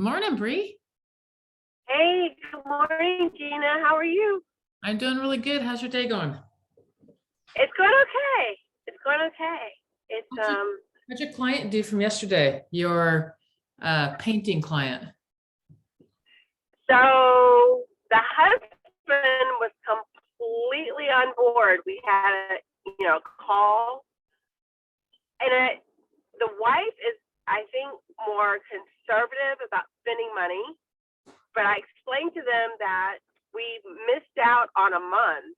Morning, Bree. Hey, good morning, Gina. How are you? I'm doing really good. How's your day going? It's going okay. It's going okay. It's What'd you, what'd your client do from yesterday? Your painting client. so the husband was completely on board. We had a call, and the wife is, I think, more conservative about spending money. But I explained to them that we missed out on a month,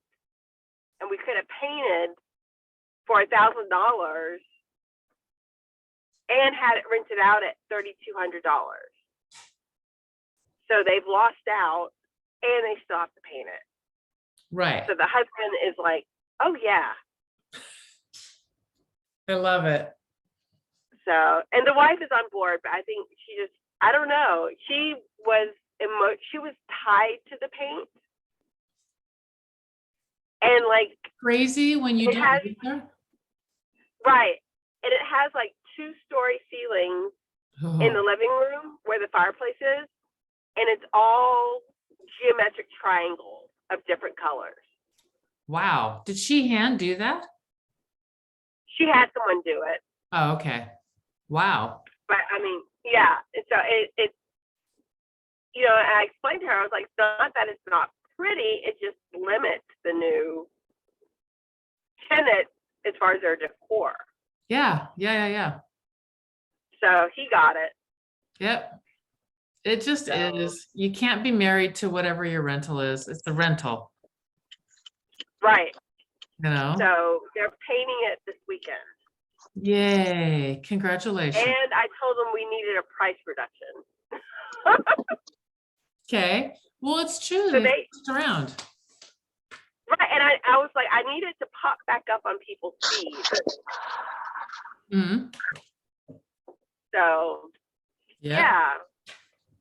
and we could have painted for $1,000 and had it rented out at $3,200. So they've lost out and they still have to paint it. Right. So the husband is like, oh yeah. I love it. So, and the wife is on board, but I think I don't know. She was tied to the paint. And like Crazy when you don't live there. Right. And it has like 2-story ceilings in the Oh, living room where the fireplace is. And it's all geometric triangles of different colors. wow. Did she hand do that? She had someone do it. Oh, okay. Wow. But I mean, yeah. And so and I explained to her, I was like, it's not that it's not pretty, it just limits the new tenant as far as their decor. Yeah. Yeah. Yeah. Yeah. So he got it. Yep. It just So, is. You can't be married to whatever your rental is. It's the rental, right. you know? So they're painting it this weekend. Yay. Congratulations. And I told them we needed a price reduction. Okay. Well, it's true. So They switched around. right. And I was like, I needed to pop back up on people's feed. Hmm. So, Yeah. yeah.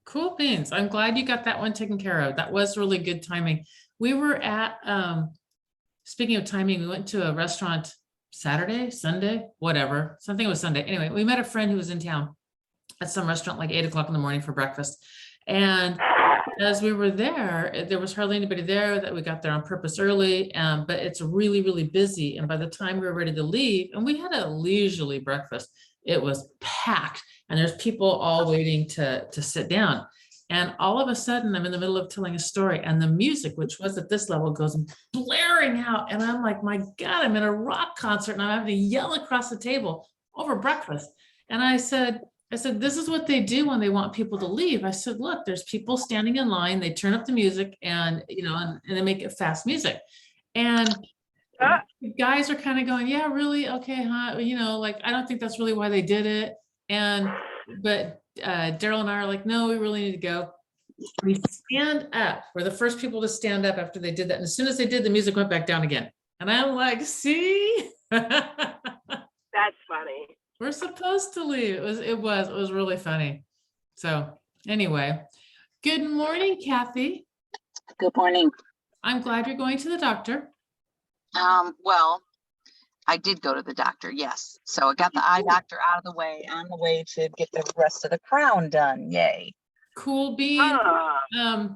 Cool beans. I'm glad you got that one taken care of. That was really good timing. We were at, speaking of timing, we went to a restaurant Saturday, Sunday, whatever. Something was Sunday. Anyway, we met a friend who was in town at some restaurant like 8 o'clock in the morning for breakfast. And as we were there was hardly anybody there. That we got there on purpose early, but it's really, really busy. And by the time we were ready to leave, and we had a leisurely breakfast, it was packed, and there's people all waiting to sit down. And all of a sudden, I'm in the middle of telling a story, and the music, which was at this level, goes blaring out. And I'm like, my God, I'm in a rock concert, and I'm having to yell across the table over breakfast. And I said, this is what they do when they want people to leave. I said, look, there's people standing in line. They turn up the music and they make it fast music. And the guys are kind of going, yeah, really? Okay, huh? Like, I don't think that's really why they did it. But Daryl and I are like, no, we really need to go. We stand up. We're the first people to stand up after they did that. And as soon as they did, the music went back down again. And I'm like, see? That's funny. We're supposed to leave. It was really funny. So anyway, good morning, Kathy. Good morning. I'm glad you're going to the doctor. Well, I did go to the doctor, yes. So I got the eye doctor out of the way, on the way to get the rest of the crown done. Yay. Cool bean.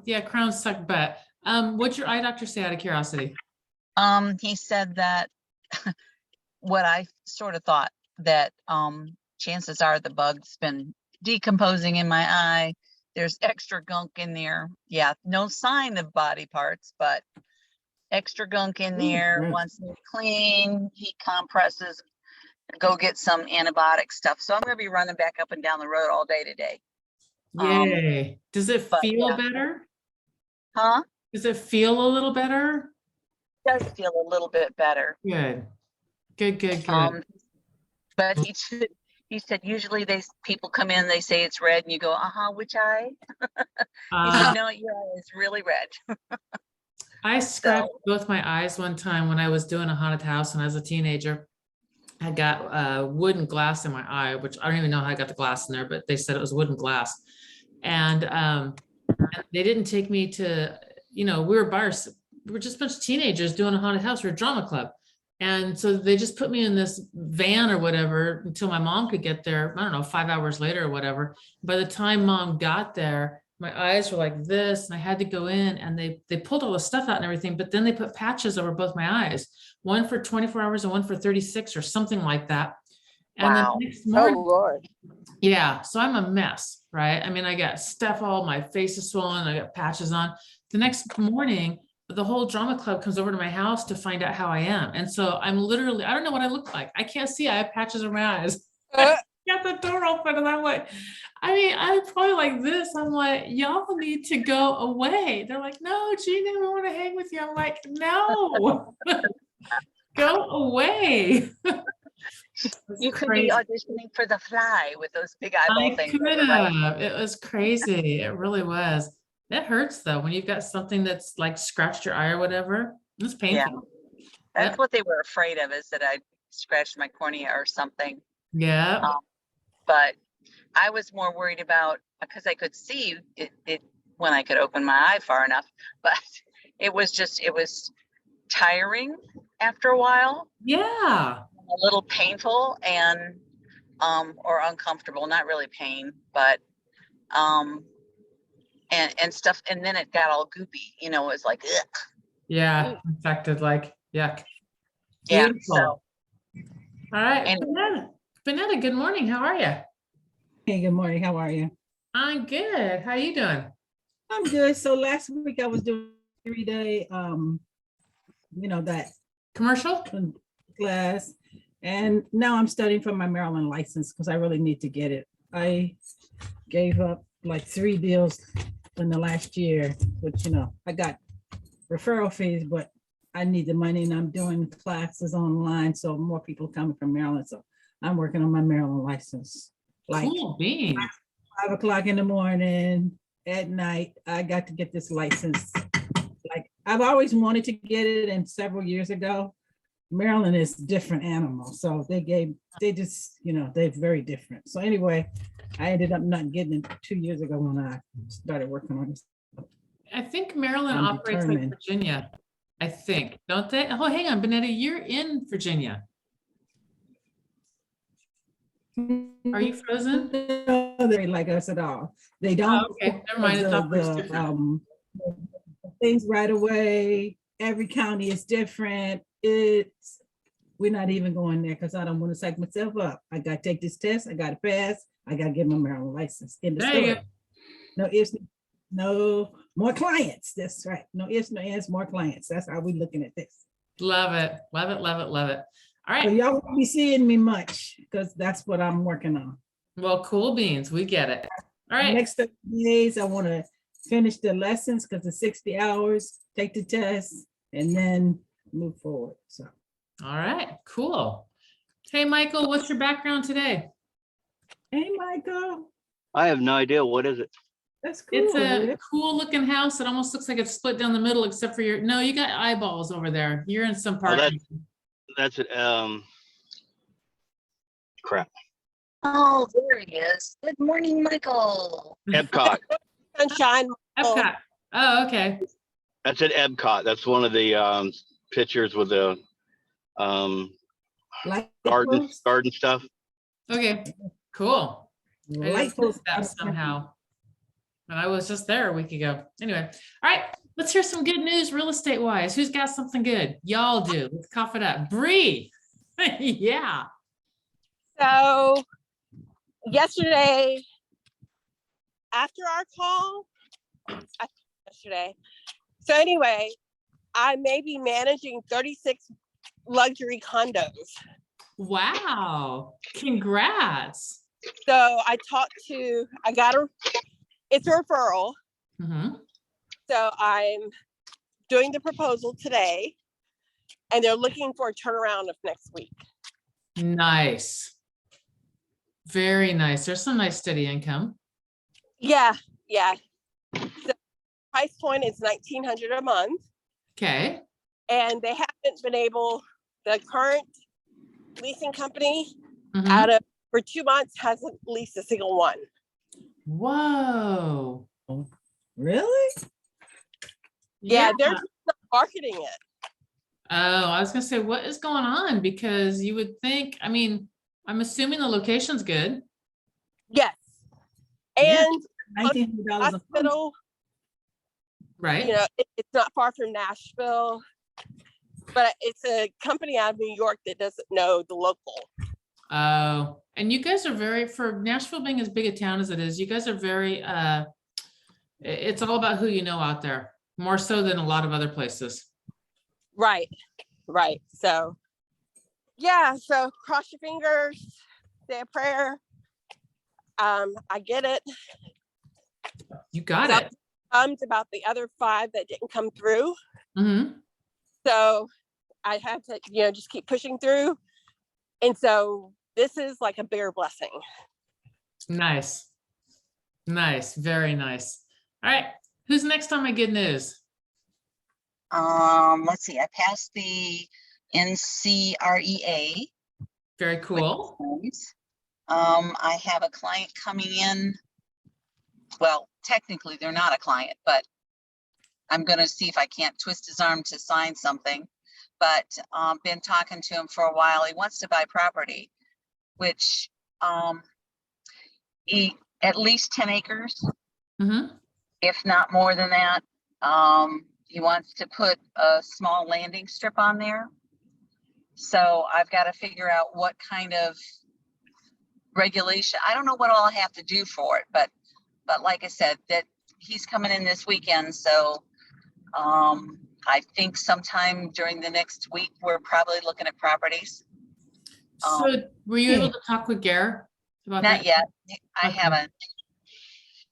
Yeah, crowns suck butt. What'd your eye doctor say out of curiosity? He said that what I sort of thought that chances are the bug's been decomposing in my eye. There's extra gunk in there. Yeah, no sign of body parts, but extra gunk in there. Wants me to clean, heat compresses, go get some antibiotic stuff. So I'm going to be running back up and down the road all day today. Yay. Does it feel yeah. better? Huh? Does it feel a little better? It does feel a little bit better. Good. Good. But he said usually people come in, they say it's red, and you go, which eye? He said, no, your eye is really red. I scratched both my eyes one time when I was doing a haunted house, and as a teenager, I got wooden glass in my eye, which I don't even know how I got the glass in there, but they said it was wooden glass. And they didn't take me to, we were just a bunch of teenagers doing a haunted house. We're a drama club. And so they just put me in this van or whatever until my mom could get there. I don't know, 5 hours later or whatever. By the time mom got there, my eyes were like this, and I had to go in, and they pulled all the stuff out and everything, but then they put patches over both my eyes, one for 24 hours and one for 36 or something like that. And then Wow. next Oh, morning, Lord. yeah, so I'm a mess, right? I mean, I got stuff all, my face is swollen, I got patches on. The next morning, the whole drama club comes over to my house to find out how I am. And so I'm literally, I don't know what I look like. I can't see, I have patches on my eyes. Uh, Got the door open and I'm like, I mean, I'm probably like this. I'm like, y'all need to go away. They're like, no, Gina, we want to hang with you. I'm like, no, go away. You could be auditioning for The Fly with those big eyeball I things. could right? have. It was crazy. It really was. It hurts though when you've got something that's like scratched your eye or whatever. It's painful. That's Yep. what they were afraid of, is that I scratched my cornea or something. Yeah. But I was more worried about, because I could see it when I could open my eye far enough, but it was tiring after a while, Yeah. a little painful and or uncomfortable, not really pain, but and stuff. And then it got all goopy, it was like, ugh. Yeah. Infected, like, yuck. Yeah, Beautiful. so All right. and Banana, good morning. How are you? Hey, good morning. How are you? I'm good. How you doing? I'm good. So last week I was doing 3-day, that Commercial? class, and now I'm studying for my Maryland license because I really need to get it. I gave up like 3 deals in the last year, which, I got referral fees, but I need the money, and I'm doing classes online, so more people coming from Maryland. So I'm working on my Maryland license. Like Cool beans. 5 o'clock in the morning, at night, I got to get this license. Like, I've always wanted to get it, and several years ago, Maryland is a different animal. So they're very different. So anyway, I ended up not getting it 2 years ago when I started working on this. I think Maryland I'm operates like determined. Virginia. I think, don't they? Oh, hang on, Benetta, you're in Virginia. Are you frozen? No, they're like us at all. They Oh, don't. okay, never mind. It operates the, different. things right away. Every county is different. We're not even going there because I don't want to psych myself up. I got to take this test. I got to pass. I got to get my Maryland license. In the There you story. No ifs, no more clients. That's right. No ifs, no ands, more clients. That's how we're looking at this. Love it. Love it. Love it. Love it. All So right. y'all won't be seeing me much because that's what I'm working on. Well, cool beans. We get it. All right. Next 30 days, I want to finish the lessons because it's 60 hours, take the test, and then move forward. So All right. Cool. Hey, Michael, what's your background today? hey, Michael, I have no idea. What is it? that's cool. It's a Rick. cool looking house. It almost looks like it's split down the middle, except for no, you got eyeballs over there. You're in some part. That's it. Crap. Oh, there he is. Good morning, Michael. Epcot. Sunshine. Epcot. Oh, okay. That's at Epcot. That's one of the pictures with the Light garden post, stuff. Okay. Cool. I light just missed post. that somehow. And I was just there a week ago. Anyway, all right, let's hear some good news real estate wise. Who's got something good? Y'all do. Let's cough it up. Bree. Yeah. So yesterday, after our call, So anyway, I may be managing 36 luxury condos. Wow. Congrats. So it's a referral. Mhm. So I'm doing the proposal today, and they're looking for a turnaround of next week. Nice. Very nice. There's some nice steady income. Yeah. The price point is $1,900 a month, Okay. and they haven't been able. The current leasing company Mhm. for 2 months hasn't leased a single one. Whoa. Really? Yeah, they're not marketing it. Oh, I was gonna say, what is going on? Because you would think, I mean, I'm assuming the location's good, Yes. Yeah. And $1,900 a month. hospital, right? it's not far from Nashville, but it's a company out of New York that doesn't know the local. Oh, and you guys are very, for Nashville being as big a town as it is, you guys are very, it's all about who you know out there, more so than a lot of other places. Right. Right. So, yeah. So cross your fingers, say a prayer. I get it. You got Well, it. About the other 5 that didn't come through. Mm-hmm. So I had to, just keep pushing through. And so this is like a bigger blessing. Nice. Nice, very nice. All right, who's next on my good news? Let's see, I passed the NCREA. Very cool. I have a client coming in. Well, technically, they're not a client, but I'm gonna see if I can't twist his arm to sign something. But been talking to him for a while. He wants to buy property, which at least 10 acres, Mm-hmm. if not more than that. He wants to put a small landing strip on there. So I've got to figure out what kind of regulation. I don't know what all I have to do for it, but like I said, that he's coming in this weekend. So I think sometime during the next week, we're probably looking at properties. So were you able to talk with Gare about that? Not yet. I Okay. haven't.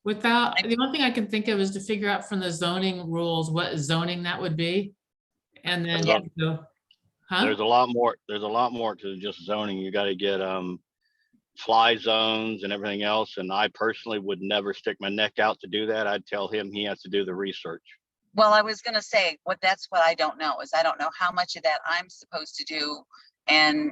Without, the only thing I can think of is to figure out from the zoning rules, what zoning that would be. And then, Yeah. go, huh? There's a lot more to just zoning. You got to get fly zones and everything else. And I personally would never stick my neck out to do that. I'd tell him he has to do the research. Well, I was gonna say, that's what I don't know, is I don't know how much of that I'm supposed to do and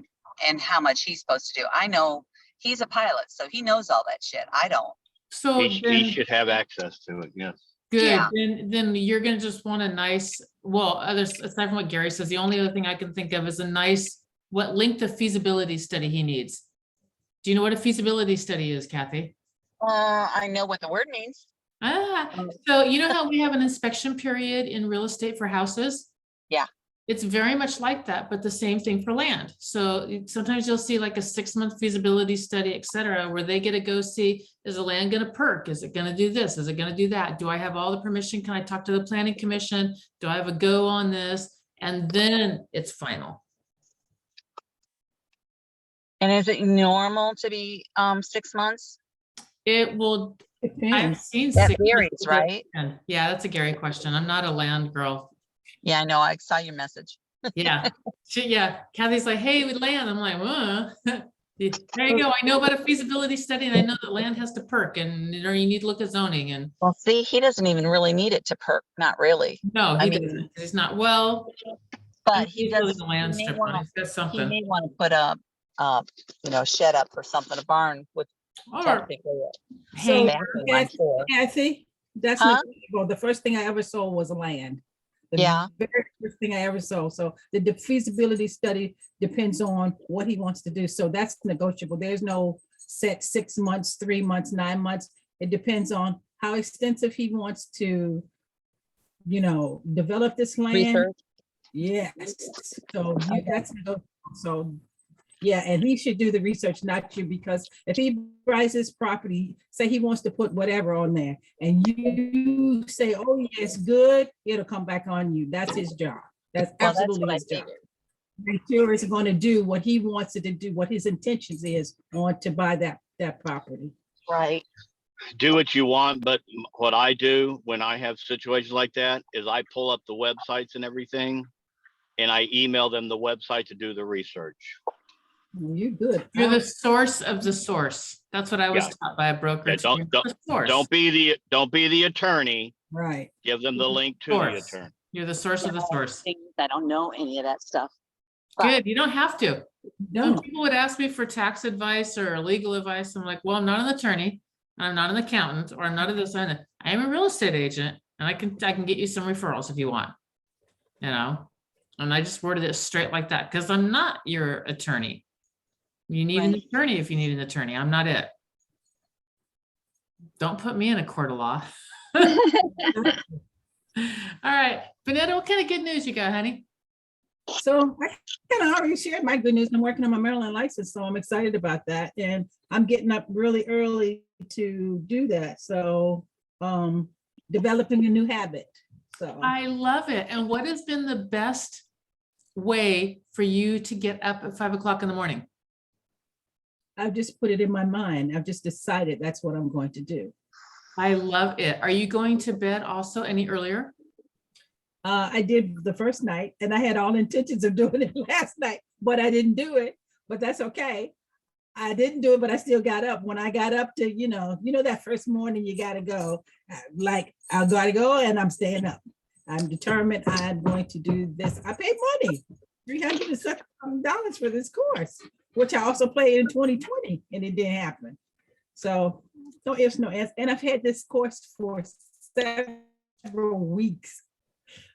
how much he's supposed to do. I know he's a pilot, so he knows all that shit. I don't. So He then, should have access to it. Yes. good, yeah. then you're gonna just want a nice, well, others, aside from what Gary says, the only other thing I can think of is a nice, what length of feasibility study he needs. Do you know what a feasibility study is, Kathy? I know what the word means. So you know how we have an inspection period in real estate for houses? Yeah. It's very much like that, but the same thing for land. So sometimes you'll see like a 6-month feasibility study, et cetera, where they get to go see, is the land gonna perk? Is it gonna do this? Is it gonna do that? Do I have all the permission? Can I talk to the planning commission? Do I have a go on this? And then it's final. And is it normal to be 6 months? It will, I've Depends. seen. That 6 months varies, of it. right? And yeah, that's a Gary question. I'm not a land girl. Yeah, I know. I saw your message. Yeah, yeah. Kathy's like, hey, we land. I'm like, there you go. I know about a feasibility study and I know that land has to perk and you need to look at zoning and Well, see, he doesn't even really need it to perk. Not really. no, I he mean, doesn't. He's not, well. But he he's building does. a land He may strip, wanna- he's got He something. may want to put a, shed up or something, a barn with Or technically a hang, So, bathroom, I'm sure. Kathy, that's Huh? negotiable. The first thing I ever sold was land. The Yeah. Very first thing I ever sold. So the feasibility study depends on what he wants to do. So that's negotiable. There's no set 6 months, 3 months, 9 months. It depends on how extensive he wants to, develop this land. Research. Yes. So that's negotiable. So yeah, and he should do the research, not you, because if he buys his property, say he wants to put whatever on there, and you say, oh, yes, good, it'll come back on you. That's his job. That's Well, that's absolutely what I his job. figured. Make sure it's going to do what he wants it to do, what his intentions is on to buy that property. Right. Do what you want, but what I do when I have situations like that is I pull up the websites and everything and I email them the website to do the research. Well, you good. you're the source of the source. That's what I was Yeah. taught by a broker. Yeah, You're the source. Don't be the attorney. Right. Give them the link to the Source. attorney. You're the source of the source. I don't know any of that stuff. But- Good, you don't have to. When No, people would ask me for tax advice or legal advice, I'm like, well, I'm not an attorney, I'm not an accountant, or I'm not a this, I am a real estate agent, and I can get you some referrals if you want. And I just worded it straight like that because I'm not your attorney. You need an Right. attorney if you need an attorney. I'm not it. Don't put me in a court of law. All right, Vanetta, what kind of good news you got, honey? So I kind of already shared my good news. I'm working on my Maryland license, so I'm excited about that. And I'm getting up really early to do that. So developing a new habit. So I love it. And what has been the best way for you to get up at 5 o'clock in the morning? I've just put it in my mind. I've just decided that's what I'm going to do. I love it. Are you going to bed also any earlier? I did the first night and I had all intentions of doing it last night, but I didn't do it, but that's okay. I didn't do it, but I still got up. When I got up to, that first morning you gotta go, like I gotta go and I'm staying up. I'm determined I'm going to do this. I paid money, $307 for this course, which I also played in 2020 and it didn't happen. So no ifs, no ands. And I've had this course for several weeks.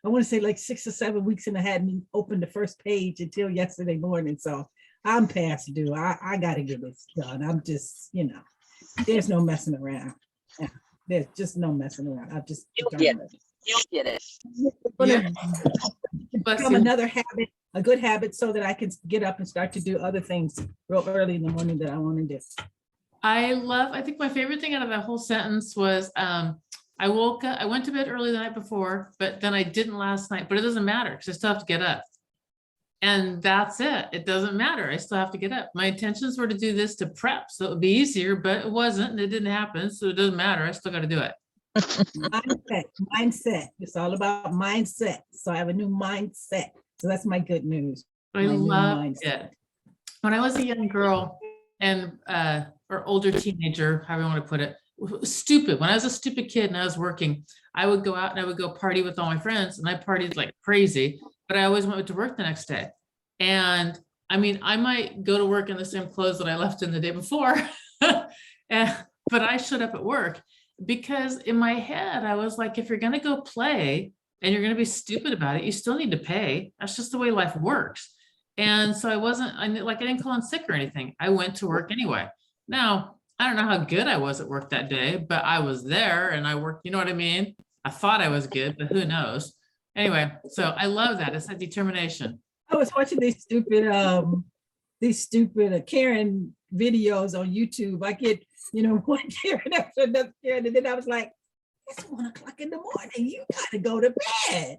I want to say like 6 or 7 weeks and I hadn't opened the first page until yesterday morning. So I'm past due. I got to get this done. I'm just, there's no messing around. Yeah, there's just no messing around. I've just You'll get it. You'll get it. Yeah. Bless become you. another habit, a good habit, so that I can get up and start to do other things real early in the morning that I want to do. I think my favorite thing out of that whole sentence was, I woke up, I went to bed early the night before, but then I didn't last night, but it doesn't matter because I still have to get up. And that's it. It doesn't matter. I still have to get up. My intentions were to do this to prep, so it would be easier, but it wasn't, and it didn't happen. So it doesn't matter. I still got to do it. Mindset. It's all about mindset. So I have a new mindset. So that's my good news. I My new love mindset. it. When I was a young girl and, or older teenager, however you want to put it, stupid. When I was a stupid kid and I was working, I would go out and I would go party with all my friends and I partied like crazy, but I always went to work the next day. And I mean, I might go to work in the same clothes that I left in the day before, but I showed up at work because in my head, I was like, if you're going to go play and you're going to be stupid about it, you still need to pay. That's just the way life works. And so I didn't call in sick or anything. I went to work anyway. Now, I don't know how good I was at work that day, but I was there and I worked, you know what I mean? I thought I was good, but who knows? Anyway, so I love that. It's that determination. I was watching these stupid Karen videos on YouTube. I get, one Karen after another Karen, and then I was like, it's 1 o'clock in the morning. You gotta go to bed.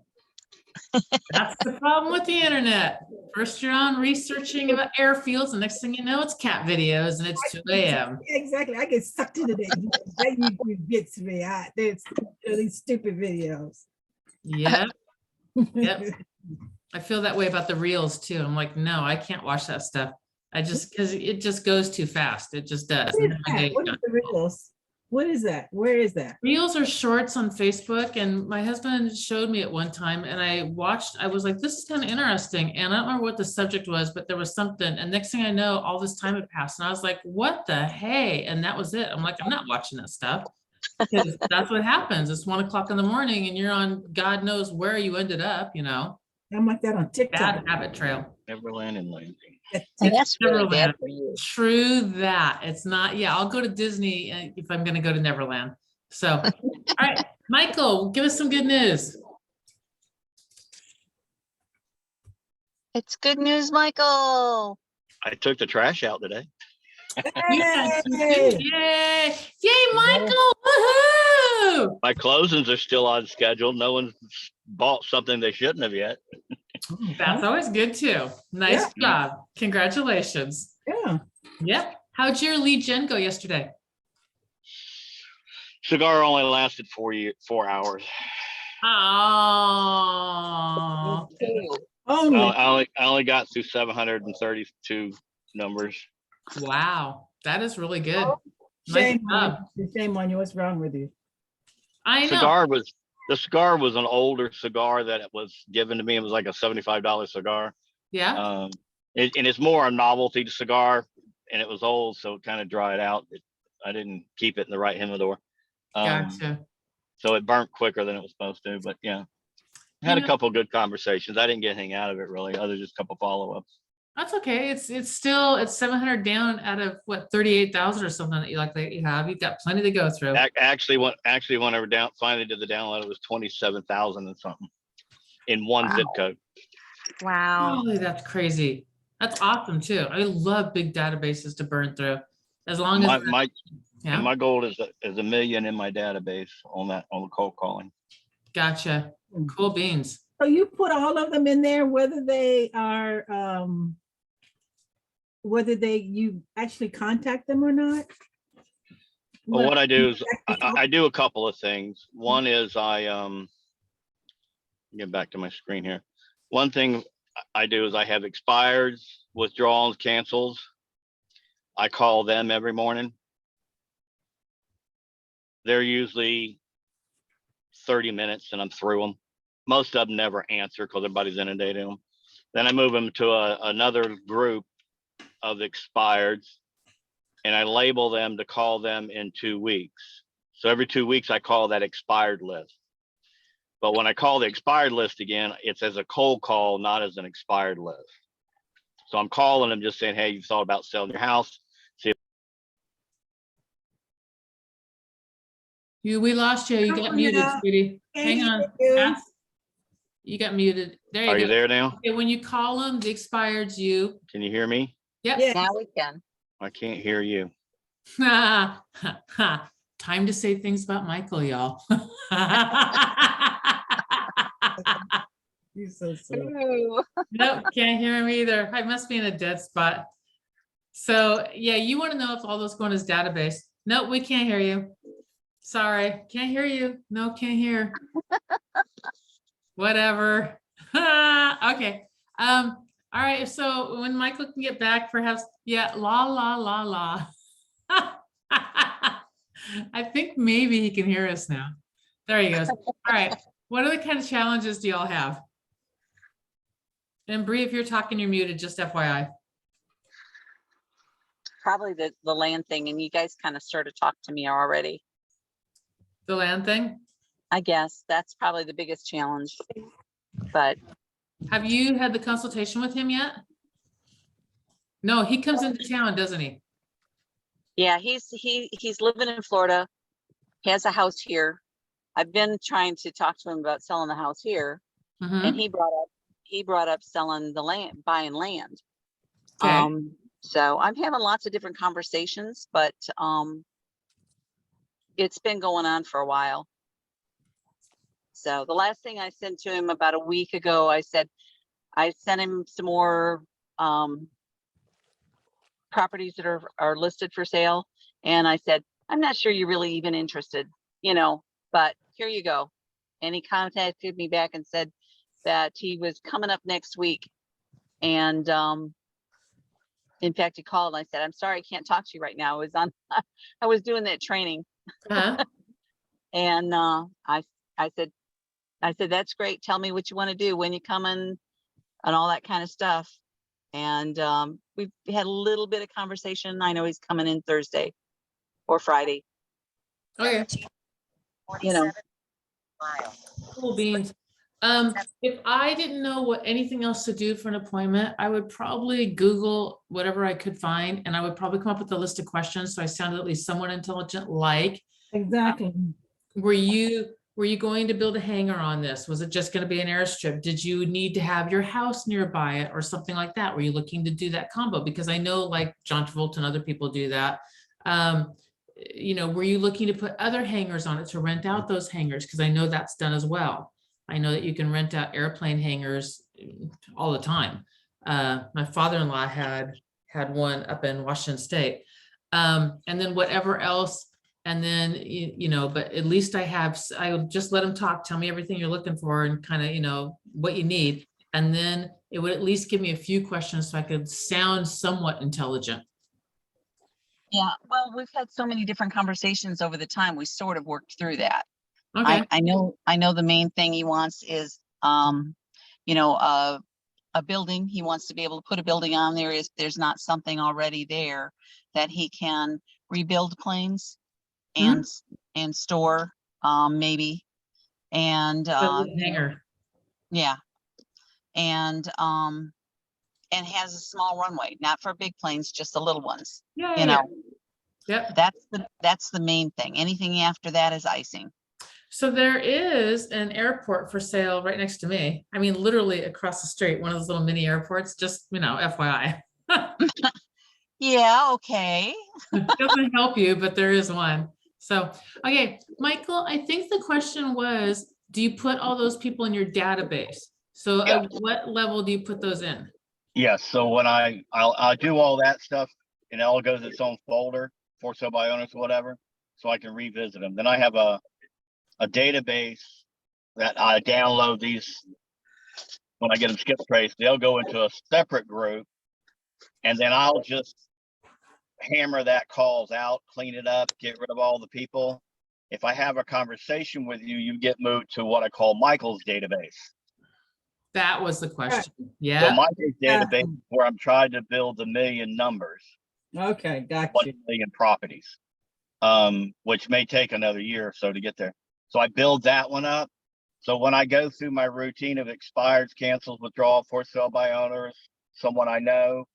That's the problem with the internet. First you're on researching about airfields, and next thing you know, it's cat videos and it's 2 a.m. Exactly. I get sucked into that YouTube gets me. There's really stupid videos. Yep. Yep. I feel that way about the reels too. I'm like, no, I can't watch that stuff. Because it just goes too fast. It just does. What is that? What is the reels? What is that? Where is that? Reels are shorts on Facebook, and my husband showed me at one time and I was like, this is kind of interesting. And I don't remember what the subject was, but there was something. And next thing I know, all this time had passed and I was like, what the hey? And that was it. I'm like, I'm not watching that stuff. Because that's what happens. It's 1 o'clock in the morning and you're on God knows where you ended up, I'm like that on TikTok. bad habit trail. Neverland and Landing. And that's really Neverland. bad for you. True that. It's not, I'll go to Disney if I'm going to go to Neverland. So, all right, Michael, give us some good news. It's good news, Michael. I took the trash out today. Hey! Yay! Yay, Michael! Woohoo! My closings are still on schedule. No one's bought something they shouldn't have yet. That's always good too. Nice Yeah. job. Congratulations. Yeah. Yep. How'd your lead gen go yesterday? Cigar only lasted 4 hours. Oh, Only. I only got through 732 numbers. wow. That is really good. Nice Shame job. on you. Shame on you. What's wrong with you? I know. The cigar was an older cigar that it was given to me. It was like a $75 cigar. Yeah. And it's more a novelty cigar, and it was old, so it kind of dried out. I didn't keep it in the right humidor. Gotcha. So it burnt quicker than it was supposed to, but yeah. Had a know- couple good conversations. I didn't get anything out of it really, other than just a couple follow-ups. That's okay. It's still, it's 700 down out of what, 38,000 or something that you have. You've got plenty to go through. Actually, when I were down, finally did the download, it was 27,000 and something in one zip code. Wow. Holy, that's crazy. That's awesome too. I love big databases to burn through. As long as, My yeah, my goal is a million in my database on the cold calling. gotcha. Cool beans. So you put all of them in there, whether they are, you actually contact them or not? Well, what I do is Like the I do a couple of things. One is get back to my screen here. One thing I do is I have expireds, withdrawals, cancels. I call them every morning. They're usually 30 minutes and I'm through them. Most of them never answer because everybody's inundating them. Then I move them to another group of expireds and I label them to call them in 2 weeks. So every 2 weeks I call that expired list. But when I call the expired list again, it's as a cold call, not as an expired list. So I'm calling them just saying, hey, you've thought about selling your house. We lost you. You got Oh, muted, yeah. sweetie. Hang Can't on. hear you. Ask- You got muted. There you Are go. you there now? Okay, when you call them, the expireds you. Can you hear me? Yep. Yeah. Now we can. I can't hear you. Time to say things about Michael, y'all. You're so silly. Ooh. Nope, can't hear him either. I must be in a dead spot. So yeah, you want to know if all those go in his database. Nope, we can't hear you. Sorry, can't hear you. No, can't hear. Whatever. Okay. All right. So when Michael can get back, perhaps, yeah, la la la la. I think maybe he can hear us now. There he goes. All right. What other kind of challenges do y'all have? And Bree, if you're talking, you're muted, just FYI. Probably the land thing, and you guys kind of sort of talked to me already. The land thing? I guess that's probably the biggest challenge. But Have you had the consultation with him yet? No, he comes into town, doesn't he? yeah, he's living in Florida. He has a house here. I've been trying to talk to him about selling the house here, Mhm. and he brought up selling the land, buying land. Okay. So I'm having lots of different conversations, but it's been going on for a while. So the last thing I sent to him about a week ago, I sent him some more properties that are listed for sale. And I said, I'm not sure you're really even interested, but here you go. And he contacted me back and said that he was coming up next week. And in fact, he called and I said, I'm sorry, I can't talk to you right now. I was doing that training. Uh-huh. And I said, that's great. Tell me what you want to do, when you coming, and all that kind of stuff. And we've had a little bit of conversation. I know he's coming in Thursday or Friday. Okay. Cool beans. If I didn't know what anything else to do for an appointment, I would probably Google whatever I could find, and I would probably come up with a list of questions. So I sounded at least somewhat intelligent, like, Exactly. were you going to build a hangar on this? Was it just going to be an airstrip? Did you need to have your house nearby it or something like that? Were you looking to do that combo? Because I know like John Travolta and other people do that. Were you looking to put other hangars on it to rent out those hangars? Because I know that's done as well. I know that you can rent out airplane hangars all the time. My father-in-law had one up in Washington State. And then whatever else. And then, but at least I'll just let them talk, tell me everything you're looking for and kind of, what you need. And then it would at least give me a few questions so I could sound somewhat intelligent. Yeah, well, we've had so many different conversations over the time. We sort of worked through that. Okay. I know the main thing he wants is, a building. He wants to be able to put a building on there if there's not something already there that he can rebuild planes and store, maybe. And, But with hangar. Yeah. And has a small runway, not for big planes, just the little ones. Yeah, You yeah, know, yeah. Yep. that's the main thing. Anything after that is icing. So there is an airport for sale right next to me. I mean, literally across the street, one of those little mini airports, just, FYI. Yeah, okay. Doesn't help you, but there is one. So, okay, Michael, I think the question was, do you put all those people in your database? So Yeah. at what level do you put those in? Yes, so when I'll do all that stuff and it all goes its own folder for sale by owners or whatever, so I can revisit them. Then I have a database that I download these when I get them skip traced. They'll go into a separate group, and then I'll just hammer that calls out, clean it up, get rid of all the people. If I have a conversation with you, you get moved to what I call Michael's database. That was the question. So Yeah, Michael's database is where I'm trying to build 1 million numbers, Okay, got 1 you. million properties, which may take another year or so to get there. So I build that one up. So when I go through my routine of expireds, cancels, withdrawal, for sale by owners, someone I know,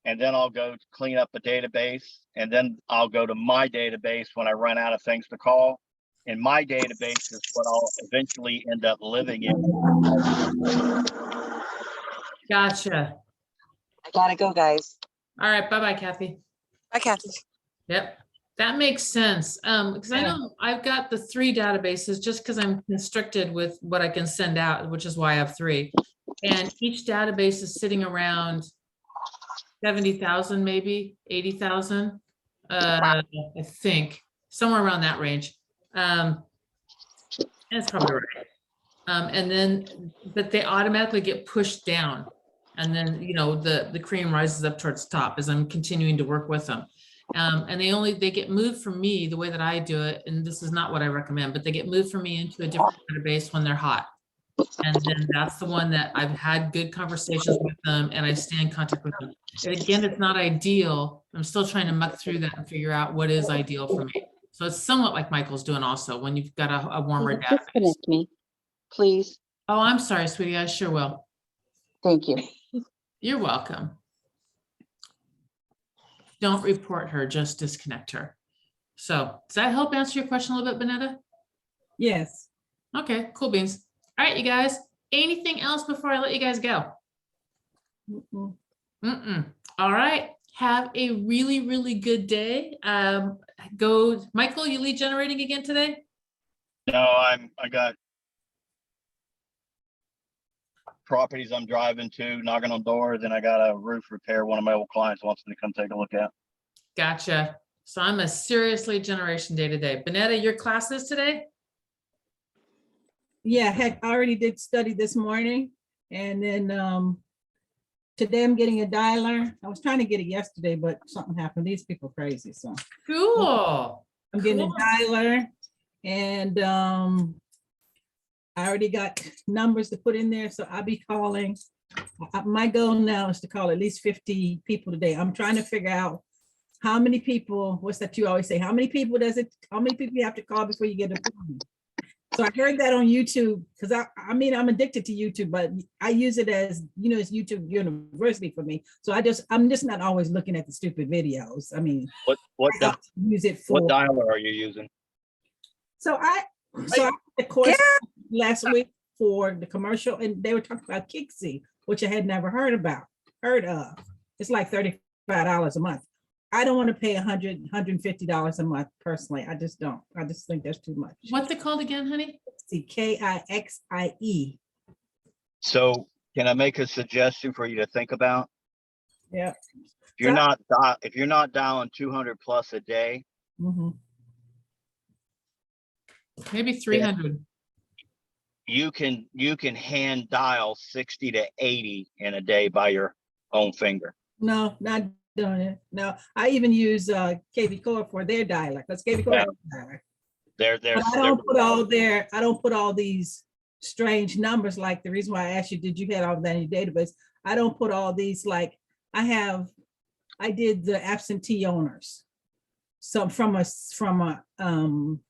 and then I'll go to clean up a database, and then I'll go to my database when I run out of things to call. And my database is what I'll eventually end up living in. gotcha. I gotta go, guys. All right, bye-bye, Kathy. Bye, Kathy. Yep, that makes sense. Because I Yeah. know I've got the 3 databases just because I'm constricted with what I can send out, which is why I have 3. And each database is sitting around 70,000, maybe 80,000. I think somewhere around that range. That's probably right. And then, but they automatically get pushed down. And then, the cream rises up towards the top as I'm continuing to work with them. And they get moved from me the way that I do it. And this is not what I recommend, but they get moved from me into a different database when they're hot. And then that's the one that I've had good conversations with them and I stay in contact with them. And again, it's not ideal. I'm still trying to muck through that and figure out what is ideal for me. So it's somewhat like Michael's doing also when you've got a warmer database. Disconnect me, please. Oh, I'm sorry, sweetie. I sure will. Thank you. You're welcome. Don't report her, just disconnect her. So does that help answer your question a little bit, Benetta? Yes. Okay, cool beans. All right, you guys. Anything else before I let you guys go? Mm-mm. All right. Have a really, really good day. Michael, you lead generating again today? No, I got properties I'm driving to, knocking on doors, and I got a roof repair one of my old clients wants me to come take a look at. Gotcha. So I'm a serious lead generation day today. Benetta, your classes today? Yeah, heck, I already did study this morning, and then today I'm getting a dialer. I was trying to get it yesterday, but something happened. These people crazy, so Cool. I'm getting a Cool. dialer, and I already got numbers to put in there, so I'll be calling. My goal now is to call at least 50 people today. I'm trying to figure out how many people, what's that you always say, how many people you have to call before you get a phone? So I heard that on YouTube, because I'm addicted to YouTube, but I use it as, it's YouTube University for me. So I'm just not always looking at the stupid videos. What Use it for. what dialer are you using? So I had a course last week for the commercial, and they were talking about Kixi, which I had never heard of. It's like $35 a month. I don't want to pay $150 a month personally. I just don't. I just think that's too much. What's it called again, honey? See, Kixie. So can I make a suggestion for you to think about? Yeah. If you're not dialing 200 plus a day, Mhm. Maybe 300. you can hand dial 60 to 80 in a day by your own finger. No, not doing it. No, I even use KV Core for their dialer, because KV Core has a dialer. They're But I don't put all these strange numbers, like the reason why I asked you, did you have all that in your database? I don't put all these, like I did the absentee owners. So from a system, from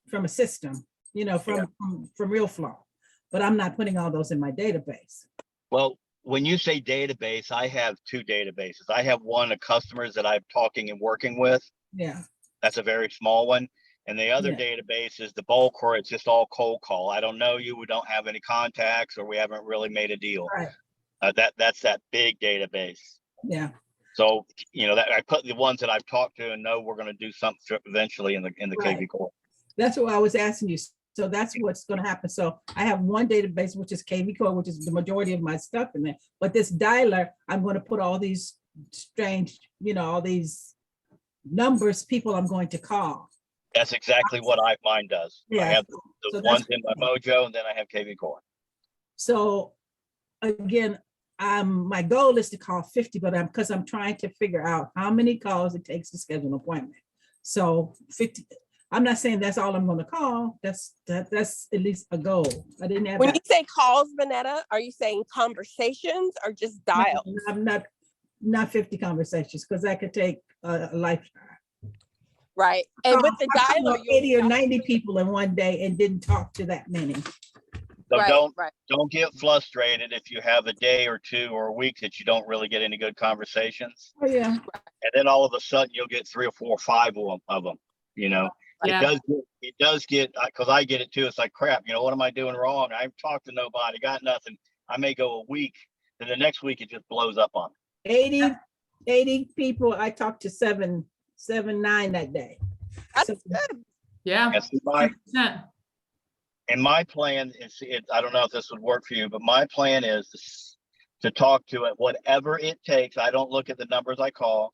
RealFlow. but I'm not putting all those in my database. Well, when you say database, I have two databases. I have one of customers that I'm talking and working with. Yeah, That's a very small one. And the other Yeah. database is the bulk where it's just all cold call. I don't know you, we don't have any contacts, or we haven't really made a deal. right, That's that big database. yeah. So, that I put the ones that I've talked to and know we're gonna do something eventually in the Right. KV Core. That's what I was asking you. So that's what's gonna happen. So I have one database, which is KV Core, which is the majority of my stuff in there. But this dialer, I'm gonna put all these strange, all these numbers, people I'm going to call. That's exactly what mine does. I Yeah, have so the that's ones in my Mojo, and then I have KV Core. So again, my goal is to call 50, but because I'm trying to figure out how many calls it takes to schedule an appointment. So 50, I'm not saying that's all I'm gonna call. That's at least a goal. I didn't have When you that. say calls, Vanetta, are you saying conversations or just dial? I'm not 50 conversations, because that could take a lifetime. Right. And with the I called dialer, about 80 or 90 people in one day and didn't talk to that many. So right, right. don't get frustrated if you have a day or two or a week that you don't really get any good conversations. Oh, yeah. And then all of a sudden you'll get 3 or 4 or 5 of them, Yeah. It does get, because I get it too. It's like, crap, what am I doing wrong? I've talked to nobody, got nothing. I may go a week, then the next week it just blows up on me. 80 people, I talked to 7, 9 that day. That's So- good. Yeah. And see, my 100%. plan is, I don't know if this would work for you, but my plan is to talk to it, whatever it takes. I don't look at the numbers I call.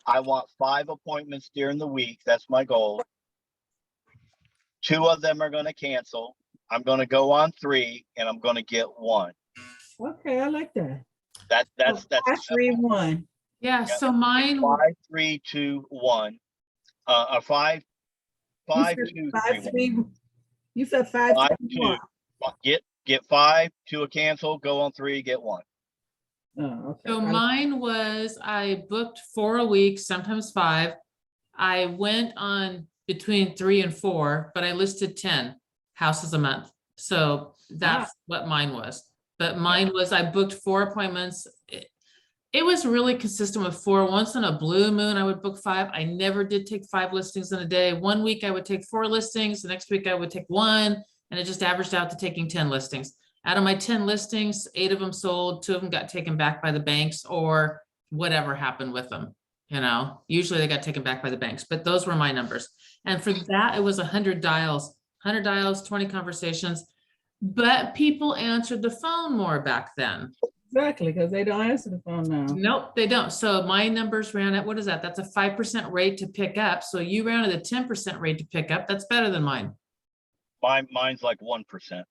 I want 5 appointments during the week. That's my goal. 2 of them are going to cancel. I'm going to go on 3 and I'm going to get 1. Okay, I like that. That's 3, 1. Yeah, so mine, 5, 3, 2, 1. 5, 5, 2, 3, 1. You said 5, 5, 2, 2. 1. Get 5 to a cancel, go on 3, get 1. Oh, okay. so mine was, I booked 4 a week, sometimes 5. I went on between 3 and 4, but I listed 10 houses a month. So that's what mine was. But mine was, I booked 4 appointments. It was really consistent with 4. Once in a blue moon, I would book 5. I never did take 5 listings in a day. One week I would take 4 listings. The next week I would take 1, and it just averaged out to taking 10 listings. Out of my 10 listings, 8 of them sold, 2 of them got taken back by the banks or whatever happened with them. Usually they got taken back by the banks, but those were my numbers. And for that, it was 100 dials, 20 conversations, but people answered the phone more back then. Exactly, because they don't answer the phone now. Nope, they don't. So my numbers ran at, what is that? That's a 5% rate to pick up. So you ran at a 10% rate to pick up. That's better than mine. Mine's like 1%.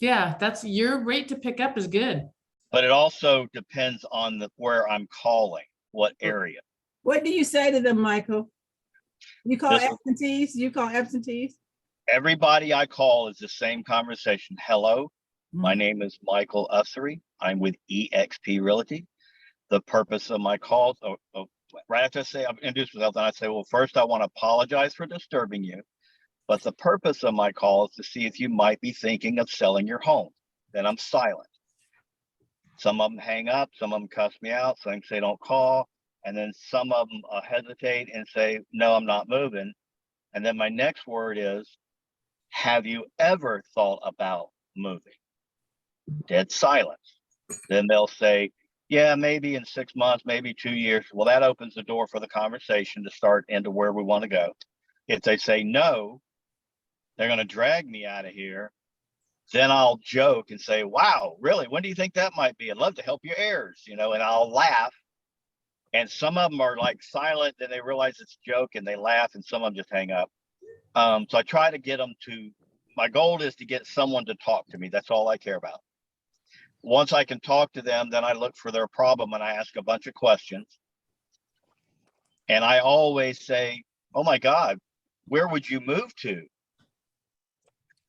Yeah, that's your rate to pick up is good. But it also depends on where I'm calling, what area. What do you say to them, Michael? You call This is- absentees? You call absentees? Everybody I call is the same conversation. Hello, my Mhm. name is Michael Ussery. I'm with eXp Realty. The purpose of my calls, right after I say I've introduced myself, then I say, well, first I want to apologize for disturbing you. But the purpose of my call is to see if you might be thinking of selling your home. Then I'm silent. Some of them hang up, some of them cuss me out, some say don't call. And then some of them hesitate and say, no, I'm not moving. And then my next word is, have you ever thought about moving? Dead silence. Then they'll say, yeah, maybe in 6 months, maybe 2 years. Well, that opens the door for the conversation to start into where we want to go. If they say no, they're going to drag me out of here. Then I'll joke and say, wow, really? When do you think that might be? I'd love to help your heirs, and I'll laugh. And some of them are like silent, then they realize it's a joke and they laugh, and some of them just hang up. So I try to get them my goal is to get someone to talk to me. That's all I care about. Once I can talk to them, then I look for their problem and I ask a bunch of questions. And I always say, oh my God, where would you move to?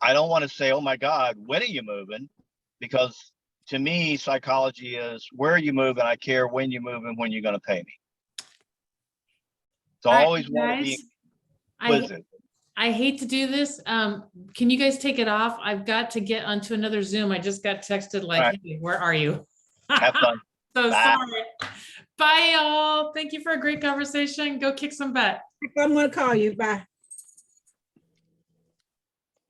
I don't want to say, oh my God, when are you moving? Because to me, psychology is where are you moving? I care when you move and when you're going to pay me. So I always want to be I, inquisitive. I hate to do this. Can you guys take it off? I've got to get onto another Zoom. I just got texted like, Alright. hey, where are you? Have fun. So Bye. sorry. Bye, y'all. Thank you for a great conversation. Go kick some butt. I'm gonna call you. Bye.